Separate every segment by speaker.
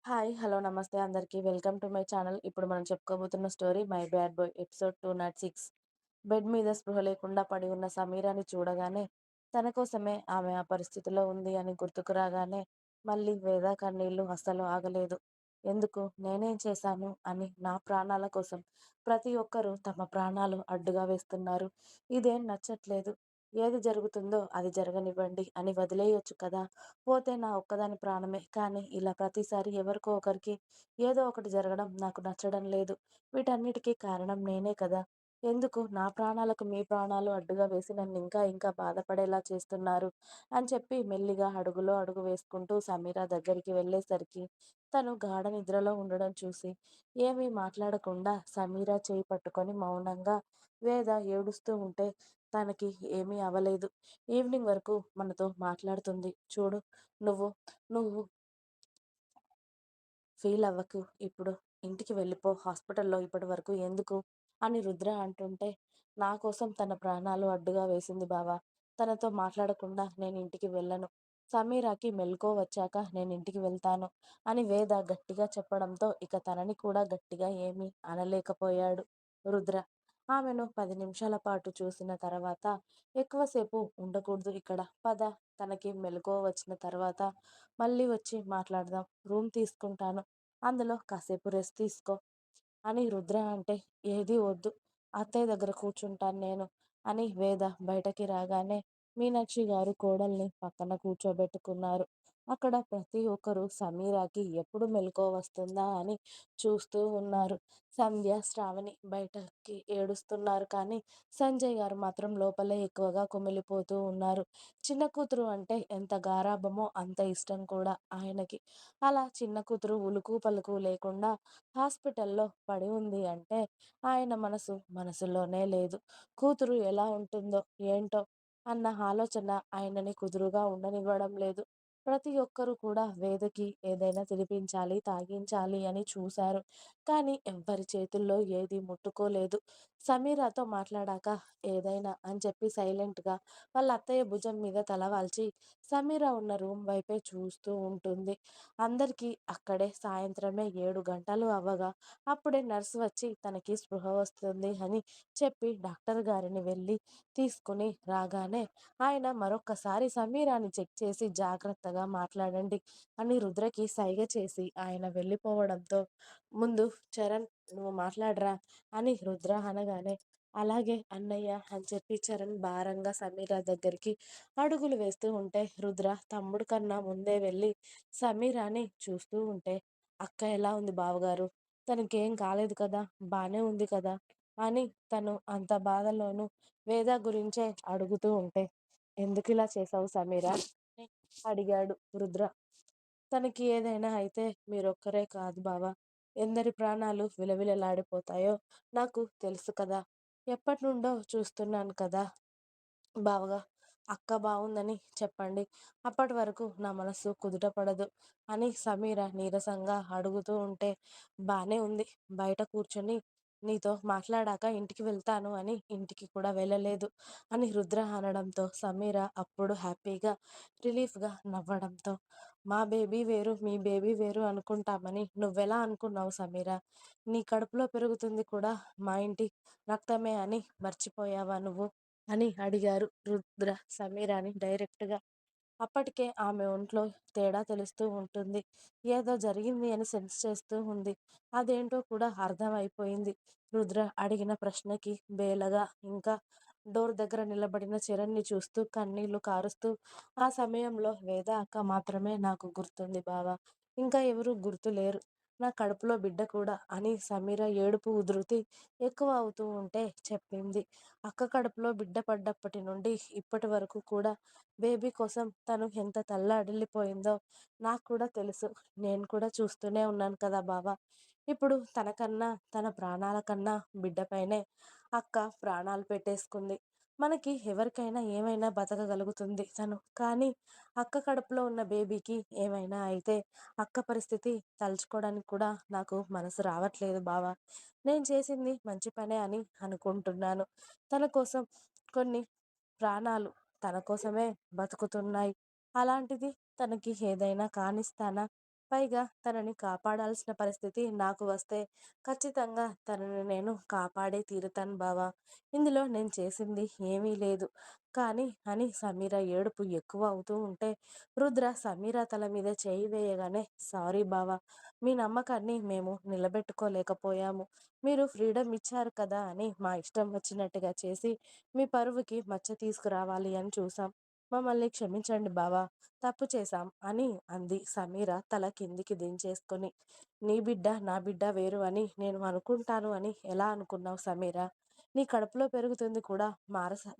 Speaker 1: Hi. Hello. నమస్తే అందరికీ. Welcome to my channel. ఇప్పుడు మనం చెప్పుకోబోతున్న story 'my bad boy' episode 206. బెడ్ మీద స్పృహ లేకుండా పడి ఉన్న సమీరాని చూడగానే తన కోసమే ఆమె ఆ పరిస్థితిలో ఉంది అని గుర్తుకు రాగానే మళ్ళీ వేద కన్నీళ్లు అస్సలు ఆగలేదు. ఎందుకు? నేనేం చేశాను అని నా ప్రాణాల కోసం ప్రతి ఒక్కరూ తమ ప్రాణాలు అడ్డుగా వేస్తున్నారు. ఇదేం నచ్చట్లేదు. ఏది జరుగుతుందో అది జరగనివ్వండి అని వదిలేయొచ్చు కదా! పోతే నా ఒక్కదాని ప్రాణమే. కానీ ఇలా ప్రతిసారి ఎవరికో ఒకరికి ఏదో ఒకటి జరగడం నాకు నచ్చడం లేదు. వీటన్నిటికీ కారణం నేనే కదా! ఎందుకు నా ప్రాణాలకు మీ ప్రాణాలు అడ్డుగా వేసి నన్ను ఇంకా ఇంకా బాధపడేలా చేస్తున్నారు అని చెప్పి మెల్లిగా అడుగులో అడుగు వేసుకుంటూ సమీర దగ్గరికి వెళ్ళేసరికి తను గాఢ నిద్రలో ఉండడం చూసి ఏమీ మాట్లాడకుండా సమీర చేయి పట్టుకొని మౌనంగా వేద ఏడుస్తూ ఉంటే తనకి ఏమీ అవ్వలేదు. ఈవినింగ్ వరకు మనతో మాట్లాడుతుంది. చూడు, నువ్వు నువ్వు ఫీల్ అవ్వకు. ఇప్పుడు ఇంటికి వెళ్ళిపో. హాస్పిటల్‌లో ఇప్పటివరకు ఎందుకు? అని రుద్ర అంటుంటే, నా కోసం తన ప్రాణాలు అడ్డుగా వేసింది బావ. తనతో మాట్లాడకుండా నేను ఇంటికి వెళ్ళను. సమీరాకి మెలకువ వచ్చాక నేను ఇంటికి వెళ్తాను అని వేద గట్టిగా చెప్పడంతో ఇక తనని కూడా గట్టిగా ఏమీ అనలేకపోయాడు రుద్ర. ఆమెను 10 నిమిషాల పాటు చూసిన తర్వాత ఎక్కువసేపు ఉండకూడదు ఇక్కడ. పద, తనకి మెలకువ వచ్చిన తర్వాత మళ్ళీ వచ్చి మాట్లాడదాం. రూమ్ తీసుకుంటాను. అందులో కాసేపు రెస్ట్ తీసుకో అని రుద్ర అంటే, ఏదీ వద్దు. అత్తయ్య దగ్గర కూర్చుంటాను నేను అని వేద బయటకి రాగానే మీనాక్షి గారు కోడల్ని పక్కన కూర్చోబెట్టుకున్నారు. అక్కడ ప్రతి ఒక్కరూ సమీరాకి ఎప్పుడు మెలకువ వస్తుందా అని చూస్తూ ఉన్నారు. సంధ్య, శ్రావణి బయటకి ఏడుస్తున్నారు. కానీ సంజయ్ గారు మాత్రం లోపలే ఎక్కువగా కుమిలిపోతూ ఉన్నారు. చిన్న కూతురు అంటే ఎంత గారాబమో అంత ఇష్టం కూడా ఆయనకి. అలా చిన్న కూతురు ఉలుకు పలుకు లేకుండా హాస్పిటల్లో పడి ఉంది అంటే ఆయన మనసులోనే లేదు. కూతురు ఎలా ఉంటుందో ఏంటో అన్న ఆలోచన ఆయనని కుదురుగా ఉండనివ్వడం లేదు. ప్రతి ఒక్కరూ కూడా వేదకి ఏదైనా తినిపించాలి, తాగించాలి అని చూశారు. కానీ ఎవ్వరి చేతుల్లో ఏది ముట్టుకోలేదు. సమీరాతో మాట్లాడాక ఏదైనా అని చెప్పి సైలెంట్‌గా వాళ్ళ అత్తయ్య భుజం మీద తల వాల్చి సమీర ఉన్న రూమ్ వైపే చూస్తూ ఉంటుంది. అందరికీ అక్కడే సాయంత్రమే 7 గంటలు అవ్వగా అప్పుడే నర్స్ వచ్చి తనకి స్పృహ వస్తుంది అని చెప్పి డాక్టర్ గారిని వెళ్ళి తీసుకుని రాగానే ఆయన మరొక్కసారి సమీరాని చెక్ చేసి జాగ్రత్తగా మాట్లాడండి అని రుద్రకి సైగ చేసి ఆయన వెళ్ళిపోవడంతో ముందు చరణ్, నువ్వు మాట్లాడరా అని రుద్ర అనగానే అలాగే అన్నయ్య అని చెప్పి చరణ్ భారంగా సమీర దగ్గరికి అడుగులు వేస్తూ ఉంటే రుద్ర తమ్ముడు కన్నా ముందే వెళ్ళి సమీరాని చూస్తూ ఉంటే, అక్క ఎలా ఉంది బావగారు? తనకేం కాలేదు కదా? బానే ఉంది కదా? అని తను అంత బాధలోనూ వేద గురించే అడుగుతూ ఉంటే, ఎందుకిలా చేశావు సమీరా? అని అడిగాడు రుద్ర. తనకి ఏదైనా అయితే మీరొక్కరే కాదు బావ. ఎందరి ప్రాణాలు విలవిలలాడిపోతాయో నాకు తెలుసు కదా! ఎప్పటినుండో చూస్తున్నాను కదా బావగా. అక్క బావుందని చెప్పండి. అప్పటి వరకు నా మనసు కుదుట పడదు అని సమీర నీరసంగా అడుగుతూ ఉంటే, బానే ఉంది. బయట కూర్చొని నీతో మాట్లాడాక ఇంటికి వెళ్తాను అని ఇంటికి కూడా వెళ్ళలేదు అని రుద్ర అనడంతో సమీర అప్పుడు హ్యాపీగా, రిలీఫ్‌గా నవ్వడంతో, మా బేబీ వేరు, మీ బేబీ వేరు అనుకుంటామని నువ్వెలా అనుకున్నావు సమీర? నీ కడుపులో పెరుగుతుంది కూడా మా ఇంటి రక్తమే అని మర్చిపోయావా నువ్వు? అని అడిగారు రుద్ర సమీరాని డైరెక్ట్‌గా. అప్పటికే ఆమె ఒంట్లో తేడా తెలుస్తూ ఉంటుంది. ఏదో జరిగింది అని సెన్స్ చేస్తూ ఉంది. అదేంటో కూడా అర్థమైపోయింది. రుద్ర అడిగిన ప్రశ్నకి బేలగా ఇంకా డోర్ దగ్గర నిలబడిన చరణ్‌ని చూస్తూ కన్నీళ్లు కారుస్తూ, ఆ సమయంలో వేద అక్క మాత్రమే నాకు గుర్తుంది బావ. ఇంకా ఎవరు గుర్తులేరు. నా కడుపులో బిడ్డ కూడా అని సమీర ఏడుపు ఉధృతి ఎక్కువ అవుతూ ఉంటే చెప్పింది. అక్క కడుపులో బిడ్డ పడ్డప్పటి నుండి ఇప్పటి వరకు కూడా బేబీ కోసం తను ఎంత తల్లడిల్లిపోయిందో నాకు కూడా తెలుసు. నేను కూడా చూస్తూనే ఉన్నాను కదా బావ. ఇప్పుడు తనకన్నా, తన ప్రాణాల కన్నా బిడ్డపైనే అక్క ప్రాణాలు పెట్టేసుకుంది. మనకి ఎవరికైనా ఏమైనా బతకగలుగుతుంది తను. కానీ అక్క కడుపులో ఉన్న బేబీకి ఏమైనా అయితే అక్క పరిస్థితి తలుచుకోవడానికి కూడా నాకు మనసు రావట్లేదు బావ. నేను చేసింది మంచి పనే అని అనుకుంటున్నాను. తన కోసం కొన్ని ప్రాణాలు తన కోసమే బతుకుతున్నాయి. అలాంటిది తనకి ఏదైనా కానిస్తానా? పైగా తనని కాపాడాల్సిన పరిస్థితి నాకు వస్తే ఖచ్చితంగా తనని నేను కాపాడే తీరుతాను బావ. ఇందులో నేను చేసింది ఏమీ లేదు. కానీ అని సమీర ఏడుపు ఎక్కువ అవుతూ ఉంటే రుద్ర సమీర తల మీద చేయి వేయగానే సారీ బావ. మీ నమ్మకాన్ని మేము నిలబెట్టుకోలేకపోయాము. మీరు ఫ్రీడమ్ ఇచ్చారు కదా అని మా ఇష్టం వచ్చినట్టుగా చేసి మీ పరువుకి మచ్చ తీసుకురావాలి అని చూసాం. మమ్మల్ని క్షమించండి బావా. తప్పు చేశాం అని అంది సమీర తల కిందికి దించేసుకొని. నీ బిడ్డ నా బిడ్డ వేరు అని నేను అనుకుంటాను అని ఎలా అనుకున్నావు సమీర? నీ కడుపులో పెరుగుతుంది కూడా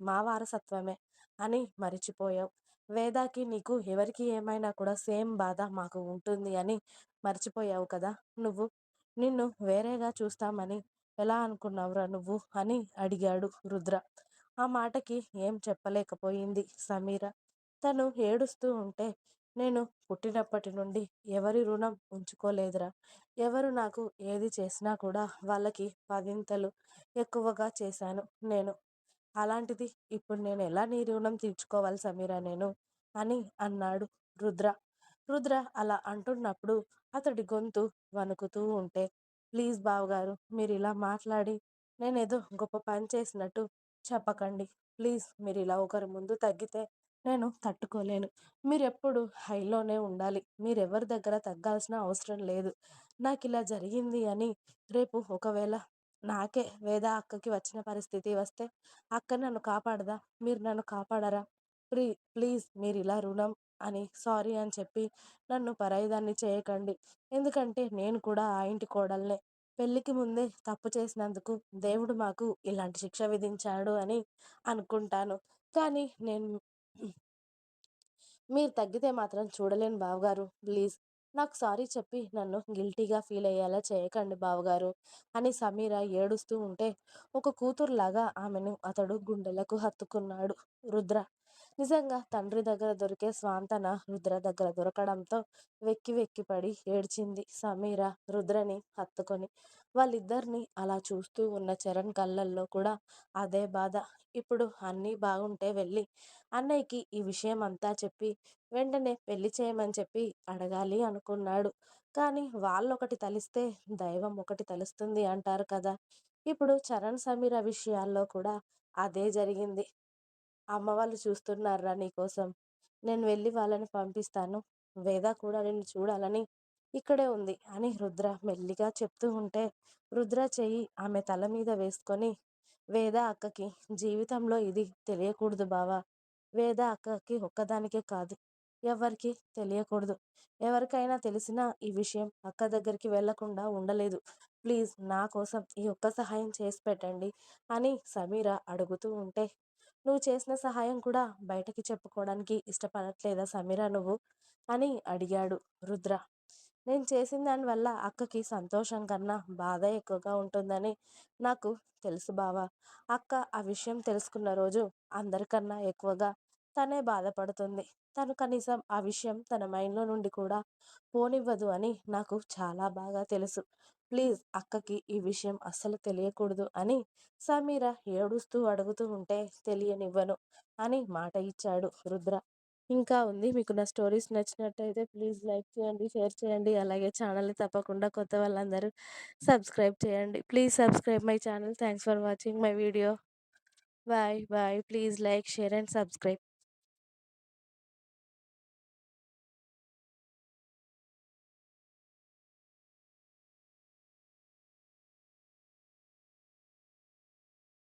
Speaker 1: మా వారసత్వమే అని మరిచిపోయావు. వేదాకి నీకు ఎవరికి ఏమైనా కూడా సేమ్ బాధ మాకు ఉంటుంది అని మర్చిపోయావు కదా నువ్వు. నిన్ను వేరేగా చూస్తామని ఎలా అనుకున్నావురా నువ్వు అని అడిగాడు రుద్ర. ఆ మాటకి ఏం చెప్పలేకపోయింది సమీర. తను ఏడుస్తూ ఉంటే నేను పుట్టినప్పటి నుండి ఎవరి రుణం ఉంచుకోలేదురా. ఎవరు నాకు ఏది చేసినా కూడా వాళ్ళకి పదింతలు ఎక్కువగా చేశాను నేను. అలాంటిది ఇప్పుడు నేను ఎలా నీ రుణం తీర్చుకోవాలి సమీరా నేను అని అన్నాడు రుద్ర. రుద్ర అలా అంటున్నప్పుడు అతడి గొంతు వణుకుతూ ఉంటే ప్లీజ్ బావగారు మీరు ఇలా మాట్లాడి నేనేదో గొప్ప పని చేసినట్టు చెప్పకండి. ప్లీజ్ మీరు ఇలా ఒకరి ముందు తగ్గితే నేను తట్టుకోలేను. మీరెప్పుడు హైలోనే ఉండాలి. మీరెవరి దగ్గర తగ్గాల్సిన అవసరం లేదు. నాకిలా జరిగింది అని రేపు ఒకవేళ నాకే వేద అక్కకి వచ్చిన పరిస్థితి వస్తే అక్క నన్ను కాపాడదా? మీరు నన్ను కాపాడరా? ప్రీ ప్లీజ్ మీరిలా రుణం అని సారీ అని చెప్పి నన్ను పరాయిదాన్ని చేయకండి. ఎందుకంటే నేను కూడా ఆ ఇంటి కోడల్నే. పెళ్ళికి ముందే తప్పు చేసినందుకు దేవుడు మాకు ఇలాంటి శిక్ష విధించాడు అని అనుకుంటాను. కానీ నేను మీరు తగ్గితే మాత్రం చూడలేను బావగారు. ప్లీజ్ నాకు సారీ చెప్పి నన్ను గిల్టీగా ఫీల్ అయ్యేలా చేయకండి బావగారు అని సమీర ఏడుస్తూ ఉంటే ఒక కూతురులాగా ఆమెను అతడు గుండెలకు హత్తుకున్నాడు రుద్ర. నిజంగా తండ్రి దగ్గర దొరికే స్వాంతన రుద్ర దగ్గర దొరకడంతో వెక్కి వెక్కి పడి ఏడ్చింది సమీర రుద్రని హత్తుకొని. వాళ్ళిద్దరిని అలా చూస్తూ ఉన్న చరణ్ కళ్ళల్లో కూడా అదే బాధ. ఇప్పుడు అన్నీ బాగుంటే వెళ్ళి అన్నయ్యకి ఈ విషయం అంతా చెప్పి వెంటనే పెళ్లి చేయమని చెప్పి అడగాలి అనుకున్నాడు. కానీ వాళ్ళొకటి తలిస్తే దైవం ఒకటి తలుస్తుంది అంటారు కదా. ఇప్పుడు చరణ్ సమీర విషయాల్లో కూడా అదే జరిగింది. అమ్మ వాళ్ళు చూస్తున్నారురా నీకోసం. నేను వెళ్ళి వాళ్ళని పంపిస్తాను. వేద కూడా నిన్ను చూడాలని ఇక్కడే ఉంది అని రుద్ర మెల్లిగా చెప్తూ ఉంటే రుద్ర చెయ్యి ఆమె తల మీద వేసుకొని వేద అక్కకి జీవితంలో ఇది తెలియకూడదు బావా. వేద అక్కకి ఒక్కదానికే కాదు. ఎవరికీ తెలియకూడదు. ఎవరికైనా తెలిసినా ఈ విషయం అక్క దగ్గరికి వెళ్ళకుండా ఉండలేదు. ప్లీజ్ నా కోసం ఈ ఒక్క సహాయం చేసి పెట్టండి అని సమీర అడుగుతూ ఉంటే నువ్వు చేసిన సహాయం కూడా బయటకి చెప్పుకోవడానికి ఇష్టపడట్లేదా సమీర నువ్వు అని అడిగాడు రుద్ర. నేను చేసిన దానివల్ల అక్కకి సంతోషం కన్నా బాధ ఎక్కువగా ఉంటుందని నాకు తెలుసు బావా. అక్క ఆ విషయం తెలుసుకున్న రోజు అందరికన్నా ఎక్కువగా తనే బాధపడుతుంది. తను కనీసం ఆ విషయం తన మైండ్‌లో నుండి కూడా పోనివ్వదు అని నాకు చాలా బాగా తెలుసు. ప్లీజ్ అక్కకి ఈ విషయం అస్సలు తెలియకూడదు అని సమీర ఏడుస్తూ అడుగుతూ ఉంటే తెలియనివ్వను అని మాట ఇచ్చాడు రుద్ర. ఇంకా ఉంది. మీకు నా స్టోరీస్ నచ్చినట్టయితే ప్లీజ్ లైక్ చేయండి, షేర్ చేయండి. అలాగే ఛానల్‌ని తప్పకుండా కొత్త వాళ్ళందరూ సబ్స్క్రైబ్ చేయండి. Please subscribe my channel. Thanks for watching my video. Bye. Bye. Please like, share and subscribe.